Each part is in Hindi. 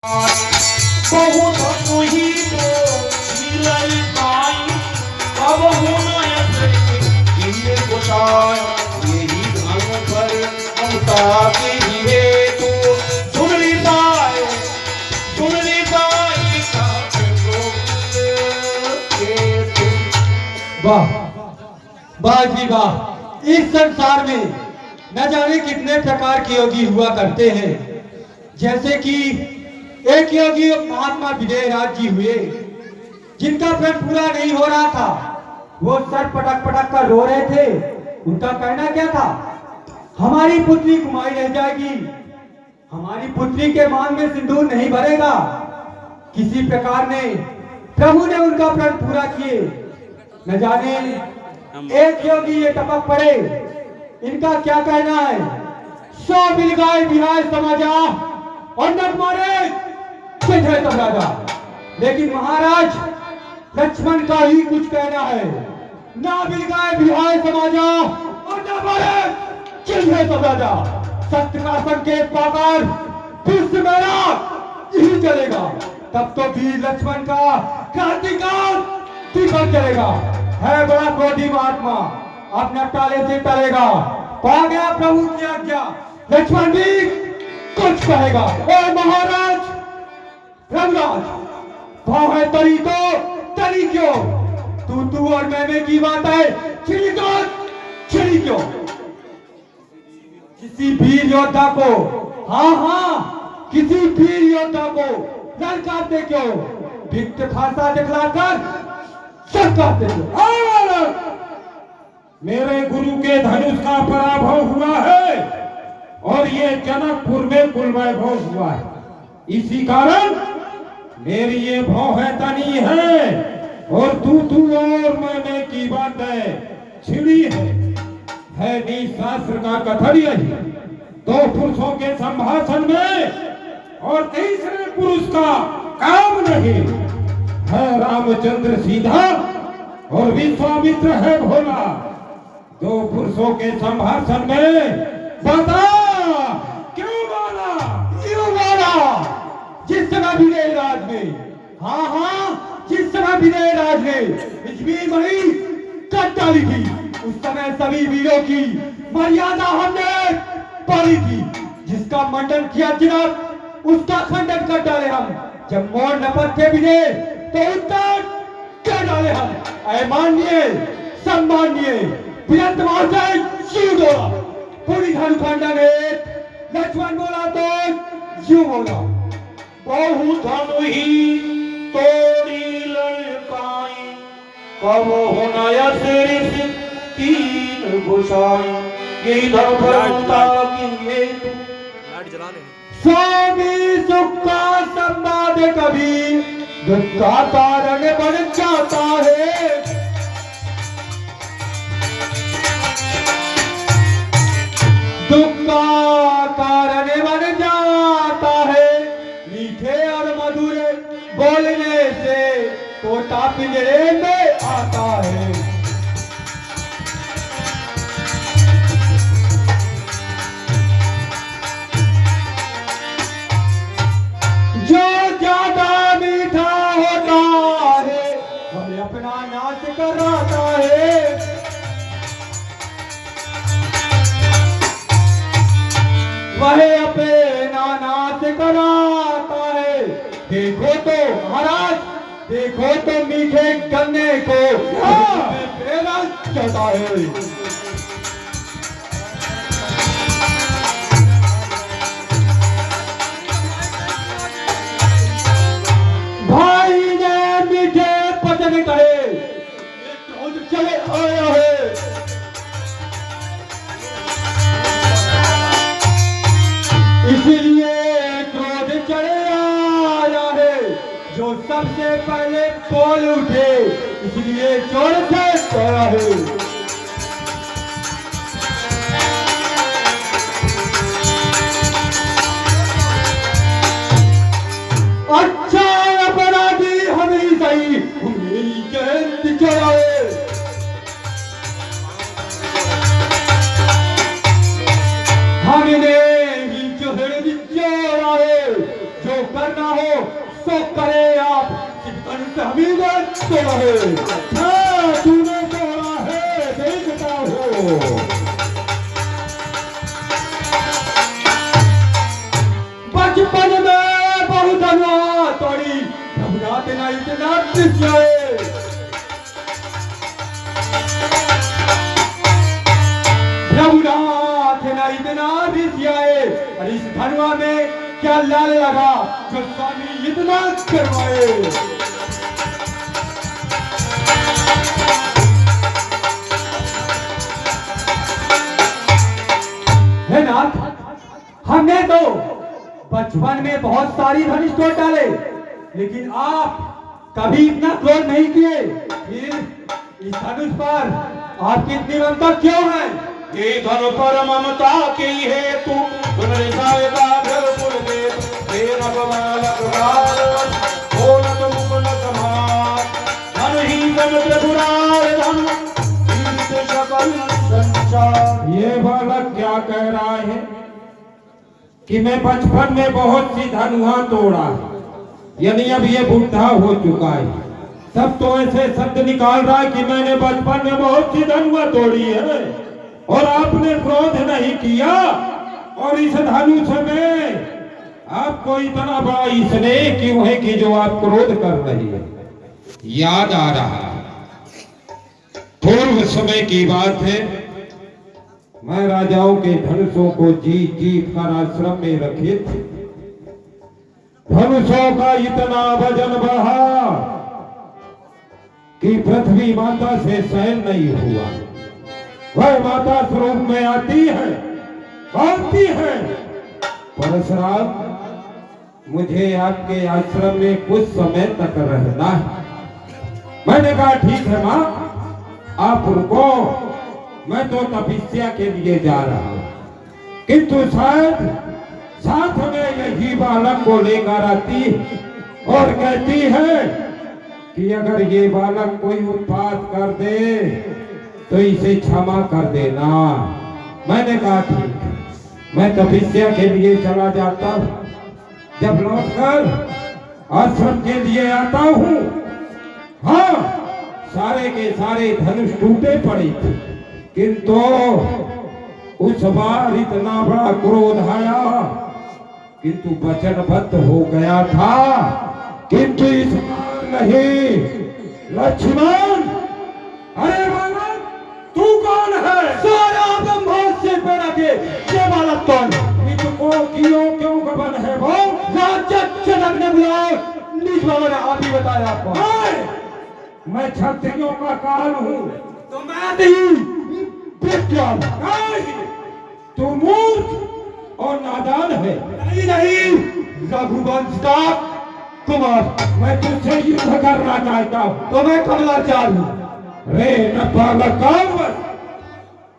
बहुत तुही तो मिलल पाई अब होना ये गोसाई यही धन पर ममता के ही तो सुन ली पाए वाह वाह जी वाह। इस संसार में न जाने कितने प्रकार के योगी हुआ करते हैं। जैसे कि एक योगी महात्मा विजयराज जी हुए, जिनका व्रत पूरा नहीं हो रहा था। वो सर पटक पटक कर रो रहे थे। उनका कहना क्या था? हमारी पुत्री कुमारी रह जाएगी, हमारी पुत्री के मांग में सिंदूर नहीं भरेगा। किसी प्रकार ने प्रभु ने उनका व्रत पूरा किए। न जाने एक योगी ये टपक पड़े, इनका क्या कहना है? 100 बिलगाय बिहार समाजा और नट मारे तब राजा। लेकिन महाराज लक्ष्मण का ही कुछ कहना है, ना बिलगाय बिहार समाजा और न मारे तब राजा। सत्य का संकेत पाकर विश्व मेरा यही चलेगा। तब तो वीर लक्ष्मण का क्रांतिकाल दीपक चलेगा। है बड़ा क्रोधी महात्मा, अपने टाले से टलेगा। पा गया प्रभु की आज्ञा, लक्ष्मण भी कुछ कहेगा। और महाराज रामराज भाव है तरी तो तरी क्यों? तू और मैं की बात है, छिड़ी तो छिड़ी क्यों? किसी वीर योद्धा को, हाँ किसी वीर योद्धा को रण काटते क्यों? भिक्त खासा दिखलाकर सब काटते क्यों? मेरे गुरु के धनुष का पराभव हुआ है और ये जनकपुर में कुलवैभव हुआ है। इसी कारण मेरी ये भौह है तनी है और तू और मैं की बात है छिड़ी है नी शास्त्र का कथन यही। 2 पुरुषों के संभाषण में और तीसरे पुरुष का काम नहीं है। रामचंद्र सीधा और विश्वामित्र है भोला। 2 पुरुषों के संभाषण में बता क्यों बोला? जिस समय विजय राज में, हाँ जिस समय विजय राज ने इजमीर मणि कट डाली थी, उस समय सभी वीरों की मर्यादा हमने पाली थी। जिसका मंडन किया जिनाब, उसका खंडन कर डाले हम। जब मोर नपत थे विजय तो उत्तर कर डाले हम। अमाननीय सम्माननीय प्रियंत महाशय शिव बोला, पूरी धनुखंडा ने लक्ष्मण बोला तो शिव बोला। बहु धनु ही तोड़ी लड़काई कब होना यश 3 गोसाई यही धर्मता की ये स्वामी सुख का संवाद कभी दुख का कारण बन जाता है। दुख का कारण बन जाता है। मीठे और मधुर बोलने से तोता पिंजरे में आता है। जो ज्यादा मीठा होता है वह अपना नाश कराता है। वह अपना नाश कराता है। देखो तो महाराज, देखो तो मीठे गन्ने को प्रेरणा चलता है। भाई ने मीठे पचन कहे, चले आया है। इसलिए क्रोध चढ़े आया है। जो सबसे पहले बोल उठे, इसलिए जोर से कहा है। अच्छा अपराधी हम ही सही, मेरी जयंती चढ़ाए। हमने ही जो करना हो सो करे आप धनुष हमीरन तोड़ा है। हाँ, तूने तोड़ा है, देखता हो। बचपन में बहुत धनुआ तोड़ी, रघुनाथ ना इतना पिछले। रघुनाथ ना इतना रिसियाए, और इस धनुआ में क्या लाल लगा जो स्वामी इतना करवाए। है नाथ, हमने तो बचपन में बहुत सारी धनुष तोड़ डाले, लेकिन आप कभी इतना क्रोध नहीं किए। फिर इस धनुष पर आपकी इतनी ममता क्यों है? ये धन पर ममता की हेतु ये बालक क्या कह रहा है कि मैं बचपन में बहुत सी धनुआ तोड़ा, यानी अब ये बुढ़ा हो चुका है, तब तो ऐसे शब्द निकाल रहा है कि मैंने बचपन में बहुत सी धनुआ तोड़ी है और आपने क्रोध नहीं किया। और इस धनुष में आपको इतना बड़ा स्नेह क्यों है कि जो आप क्रोध कर रही है? याद आ रहा है, पूर्व समय की बात है, मैं राजाओं के धनुषों को जीत जीत कर आश्रम में रखे थे। धनुषों का इतना वजन बढ़ा कि पृथ्वी माता से सहन नहीं हुआ। वह माता स्वरूप में आती है, बोलती है, परशुराम मुझे आपके आश्रम में कुछ समय तक रहना है। मैंने कहा ठीक है माँ, आप रुको, मैं तो तपस्या के लिए जा रहा हूं, किंतु शायद साथ में यही बालक को लेकर आती और कहती है कि अगर ये बालक कोई उत्पात कर दे तो इसे क्षमा कर देना। मैंने कहा ठीक है, मैं तपस्या के लिए चला जाता हूं, जब लौटकर आश्रम के लिए आता हूं, हाँ सारे के सारे धनुष टूटे पड़े थे, किंतु उस बार इतना बड़ा क्रोध आया, किंतु वचनबद्ध हो गया था, किंतु इस बार नहीं। लक्ष्मण, अरे बालक तू कौन है? सारा ब्रह्मांड से पैदा के ये बालक कौन? इसको क्यों गबन है वो? राजा जनक ने बुलाओ, निज बाबा ने आप ही बताया आपको। मैं क्षत्रियों का काल हूँ। तो मैं नहीं विद्वान। तू मूर्ख और नादान है। नहीं रघुवंश का कुमार। मैं तुझसे युद्ध करना चाहता हूँ। तो मैं कमलाचार हूँ। रे न बालक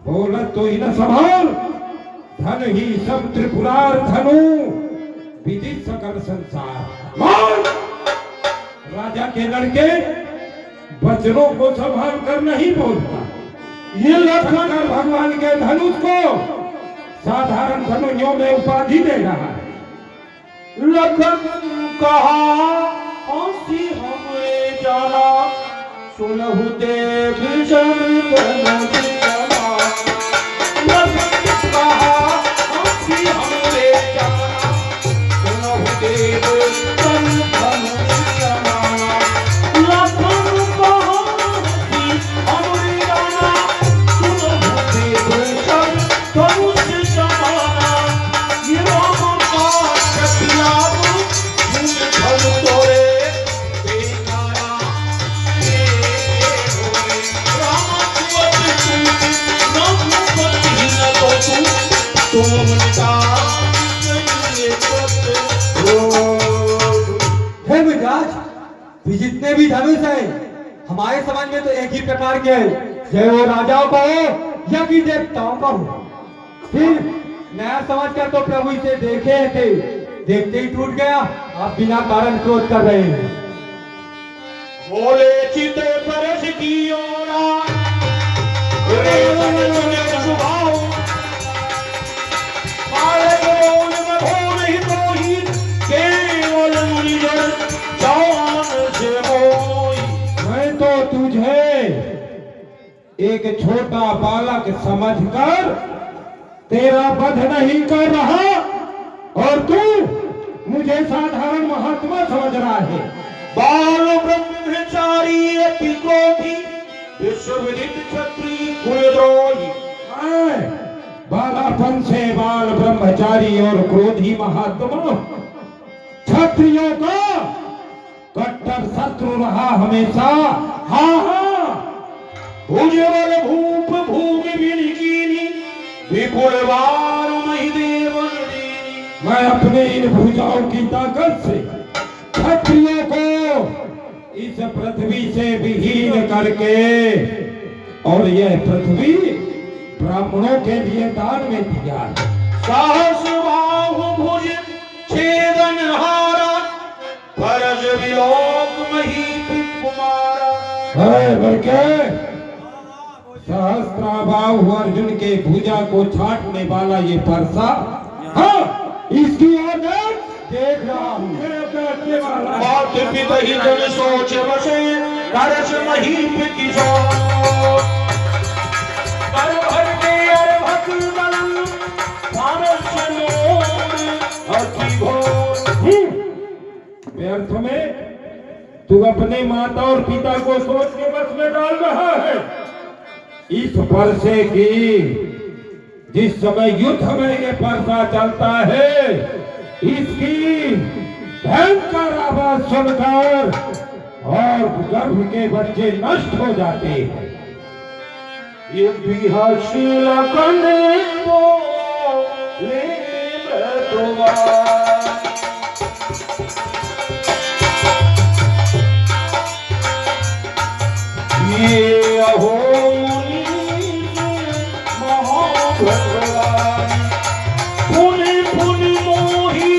बोलत तो ही न संभाल, धन ही सब त्रिपुरार धनु विदित सकल संसार। राजा के लड़के वचनों को संभाल कर नहीं बोलता। ये लक्ष्मण भगवान के धनुष को साधारण धनुषों में उपाधि दे रहा है। लखन कहा हंसी हमरे जाना, सुनहु देव जितने भी धनुष है हमारे समाज में तो एक ही प्रकार के हैं, चाहे वो राजाओं का हो या कि देवताओं का हो। फिर नया समाज का तो प्रभु इसे देखे थे, देखते ही टूट गया। आप बिना कारण क्रोध कर रहे हैं। बोले चिते परस की ओरा केवल मुनि एक छोटा बालक समझकर तेरा वध नहीं कर रहा और तू मुझे साधारण महात्मा समझ रहा है। बाल ब्रह्मचारी अति क्रोधी विश्वविदित क्षत्रिय कुलद्रोही। बालापन से बाल ब्रह्मचारी और क्रोधी महात्मा क्षत्रियों का कट्टर शत्रु रहा हमेशा। हाँ हाँ, उज्ज्वल भूप भूमि विनिकीनी विपुल वार महिदेवन देनी। मैं अपने इन भुजाओं की ताकत से क्षत्रियों को इस पृथ्वी से विहीन करके और यह पृथ्वी ब्राह्मणों के लिए दान में दिया है। साहस बाहु भुज छेदन हारा फरज विलोक मही कुमारा। है बल्कि सहस्त्राबाहु अर्जुन के भुजा को छाटने वाला ये परसा, हाँ इसकी ओर देख रहा हूँ। मात पिता ही जन सोच बसे करस महीप की जो कर भर के अरभक बलम पारस मोर अति घोर। व्यर्थ में तू अपने माता और पिता को सोच के बस में डाल रहा है। इस परसे की जिस समय युद्ध में ये परसा चलता है, इसकी भयंकर आवाज सुनकर और गर्भ के बच्चे नष्ट हो जाते हैं। ये भी हासिल करने को ले तुम्हारा। ये अहो मुनि महाभगवान पुनि पुनि मोहि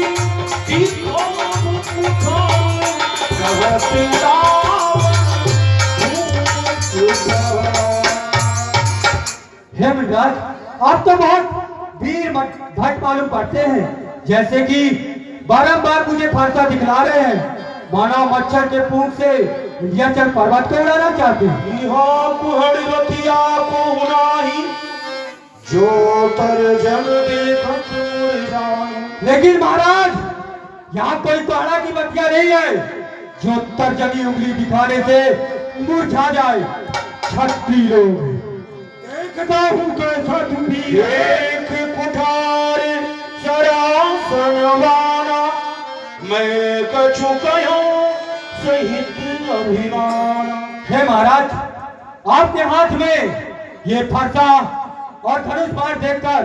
दिखाओ पुकार जगत हे मृगराज, आप तो बहुत वीर भट्ट मालूम पड़ते हैं। जैसे कि बारंबार मुझे फरसा दिखला रहे हैं, मानो मच्छर के पूंछ से विंध्याचल पर्वत को उड़ाना चाहते हैं। जो तर जल देखत जाए। लेकिन महाराज, यहाँ कोई कोहड़ा की बतिया नहीं है जो तर्जनी उंगली दिखाने से मुरझा जाए। क्षत्रिय लोग देखता हूँ कैसा तुम भी एक कुठार सरासनवाना मैं कछु कहो सहित अभिमान। हे महाराज, आपके हाथ में ये फरसा और धनुष बाण देखकर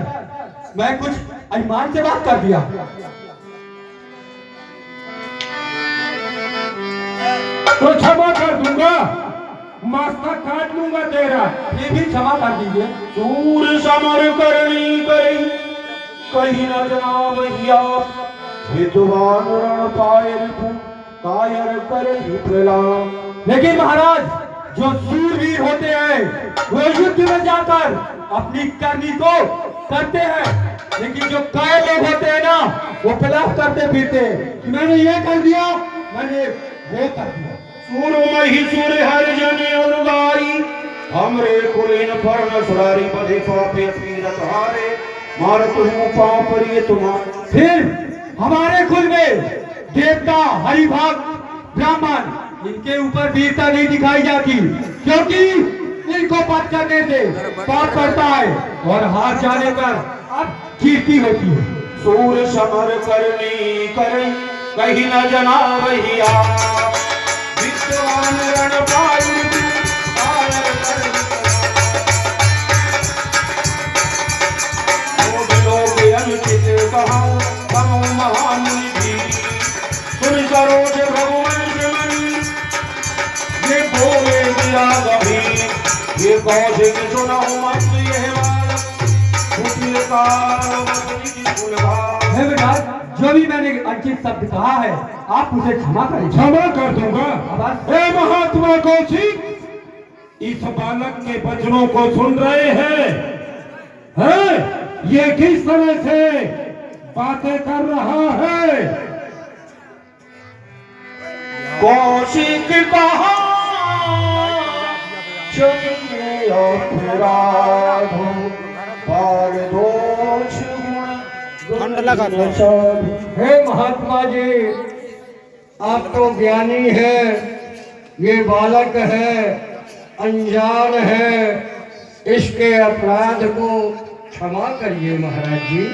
मैं कुछ अभिमान से बात कर दिया। तो क्षमा कर दूंगा, मस्तक काट लूंगा तेरा। ये भी क्षमा कर दीजिए। सूर समर करनी करी कहीं न जनावैया विद्वान रण पायल कायर करही प्रलाप। लेकिन महाराज, जो सूरवीर होते हैं वो युद्ध में जाकर अपनी करनी को करते हैं, लेकिन जो कायर लोग होते हैं ना, वो प्रलाप करते फिरते हैं। मैंने ये कर दिया, मैंने वो कर दिया। सूर मही सूर हर जन अनुगारी हमरे कुलीन फर्ण सुरारी बधे पापे पीरत हारे मारत हूँ पाप ये तुम्हारे। फिर हमारे कुल में देवता, हरिभाग, ब्राह्मण, इनके ऊपर वीरता नहीं दिखाई जाती, क्योंकि इनको पद करने से पाप पड़ता है और हार जाने पर अब कीर्ति होती है। सूर समर करनी करे कहीं न जना भैया विद्वान रण पायल कायर करही लोग अनुचित कहा तम महान निधि सुन सरोज भगवंश मणि ये बोले दिया गभी ये कौशिक सुनाओ मत ये जो भी मैंने अंकित शब्द कहा है, आप उसे क्षमा करें। क्षमा कर दूंगा। हे महात्मा कौशिक, इस बालक के वचनों को सुन रहे हैं? ये किस तरह से बातें कर रहा है? कौशिक कहा चलो अपराध बाल दोष गुण हे महात्मा जी, आप तो ज्ञानी है, ये बालक है, अनजान है, इसके अपराध को क्षमा करिए महाराज जी।